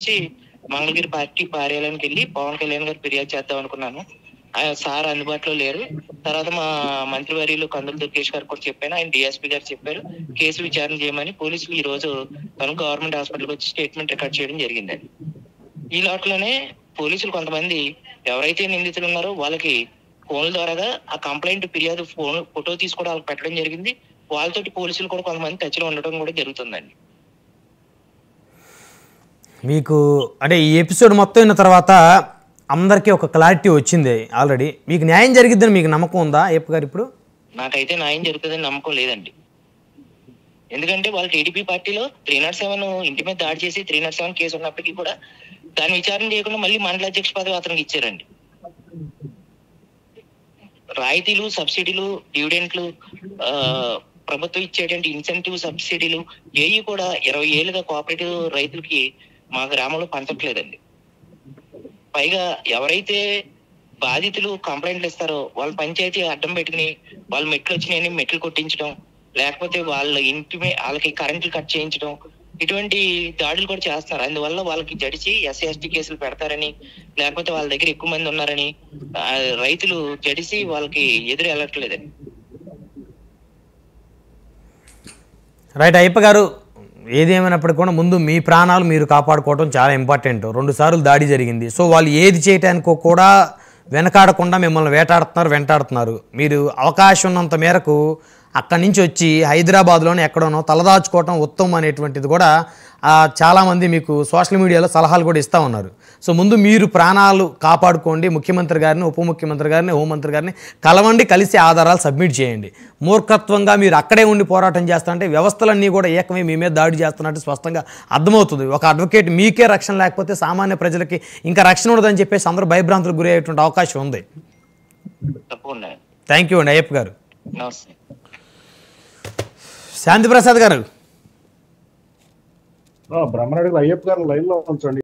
వచ్చి మంగళగిరి పార్టీ కార్యాలయానికి వెళ్ళి పవన్ కళ్యాణ్ గారు ఫిర్యాదు చేద్దాం అనుకున్నాను. సార్ అందుబాటులో లేరు. తర్వాత మా మంత్రివర్యులు కందుల దుర్గేష్ గారు కూడా చెప్పాను. ఆయన డిఎస్పీ గారు చెప్పారు కేసు విచారణ చేయమని. పోలీసులు ఈ రోజు తను గవర్నమెంట్ హాస్పిటల్కి వచ్చి స్టేట్మెంట్ రికార్డ్ చేయడం జరిగిందండి. ఈ లోట్లోనే పోలీసులు కొంతమంది ఎవరైతే నిందితులు ఉన్నారో వాళ్ళకి ఫోన్ల ద్వారాగా ఆ కంప్లైంట్ ఫిర్యాదు ఫోటో తీసుకోవడం వాళ్ళకి పెట్టడం జరిగింది. వాళ్ళతోటి పోలీసులు కూడా కొంతమంది టచ్లో ఉండటం కూడా జరుగుతుందండి. మీకు అంటే ఈ ఎపిసోడ్ మొత్తం అయిన తర్వాత అందరికీ ఒక క్లారిటీ వచ్చింది ఆల్రెడీ. మీకు న్యాయం జరిగిద్దని మీకు నమ్మకం ఉందా అయ్యప్ప గారు? ఇప్పుడు నాకైతే న్యాయం జరుగుతుందని నమ్మకం లేదండి. ఎందుకంటే వాళ్ళు టీడీపీ పార్టీలో 307 ఇంటి మీద దాడి చేసి 307 కేసు ఉన్నప్పటికీ కూడా దాన్ని విచారణ చేయకుండా మళ్ళీ మండల అధ్యక్ష పదవి అతనికి ఇచ్చారండి. రాయితీలు, సబ్సిడీలు, డివిడెంట్లు, ప్రభుత్వం ఇచ్చేటువంటి ఇన్సెంటివ్ సబ్సిడీలు ఏవి కూడా 20 ఏళ్ళుగా కోఆపరేటివ్ రైతులకి మా గ్రామంలో పంచట్లేదండి. పైగా ఎవరైతే బాధితులు కంప్లైంట్లు ఇస్తారో వాళ్ళ పంచాయతీ అడ్డం పెట్టుకుని వాళ్ళ మెట్లు వచ్చినాయని మెట్లు కొట్టించడం, లేకపోతే వాళ్ళ వాళ్ళకి కరెంట్లు కట్ చేయించడం, ఇటువంటి దాడులు కూడా చేస్తున్నారు. అందువల్ల వాళ్ళకి జడిచి ఎస్సీ ఎస్టీ కేసులు పెడతారని, లేకపోతే వాళ్ళ దగ్గర ఎక్కువ మంది ఉన్నారని రైతులు జడిసి వాళ్ళకి ఎదురు వెళ్ళట్లేదండి. రైట్ అయ్యప్ప గారు, ఏదేమైనప్పటికీ కూడా ముందు మీ ప్రాణాలు మీరు కాపాడుకోవడం చాలా ఇంపార్టెంట్. 2 సార్లు దాడి జరిగింది. సో వాళ్ళు ఏది చేయటానికో కూడా వెనకాడకుండా మిమ్మల్ని వెంటాడుతున్నారు. మీరు అవకాశం ఉన్నంత మేరకు అక్కడి నుంచి వచ్చి హైదరాబాద్లోనే ఎక్కడోనో తలదాచుకోవటం ఉత్తమం అనేటువంటిది కూడా చాలామంది మీకు సోషల్ మీడియాలో సలహాలు కూడా ఇస్తూ ఉన్నారు. సో ముందు మీరు ప్రాణాలు కాపాడుకోండి. ముఖ్యమంత్రి గారిని, ఉప ముఖ్యమంత్రి గారిని, హోంమంత్రి గారిని కలవండి, కలిసి ఆధారాలు సబ్మిట్ చేయండి. మూర్ఖత్వంగా మీరు అక్కడే ఉండి పోరాటం చేస్తారంటే వ్యవస్థలన్నీ కూడా ఏకమై మీ మీద దాడి చేస్తున్నట్టు స్పష్టంగా అర్థమవుతుంది. ఒక అడ్వకేట్ మీకే రక్షణ లేకపోతే సామాన్య ప్రజలకి ఇంకా రక్షణ ఉండదని చెప్పేసి అందరూ భయభ్రాంతులకు గురి అయ్యేటువంటి అవకాశం ఉంది. థ్యాంక్ యూ అండి అయ్యప్ప గారు. శాంతిప్రసాద్ గారు, బ్రహ్మనాయుడు అయ్యప్ప గారు లైన్ లో ఉంచండి.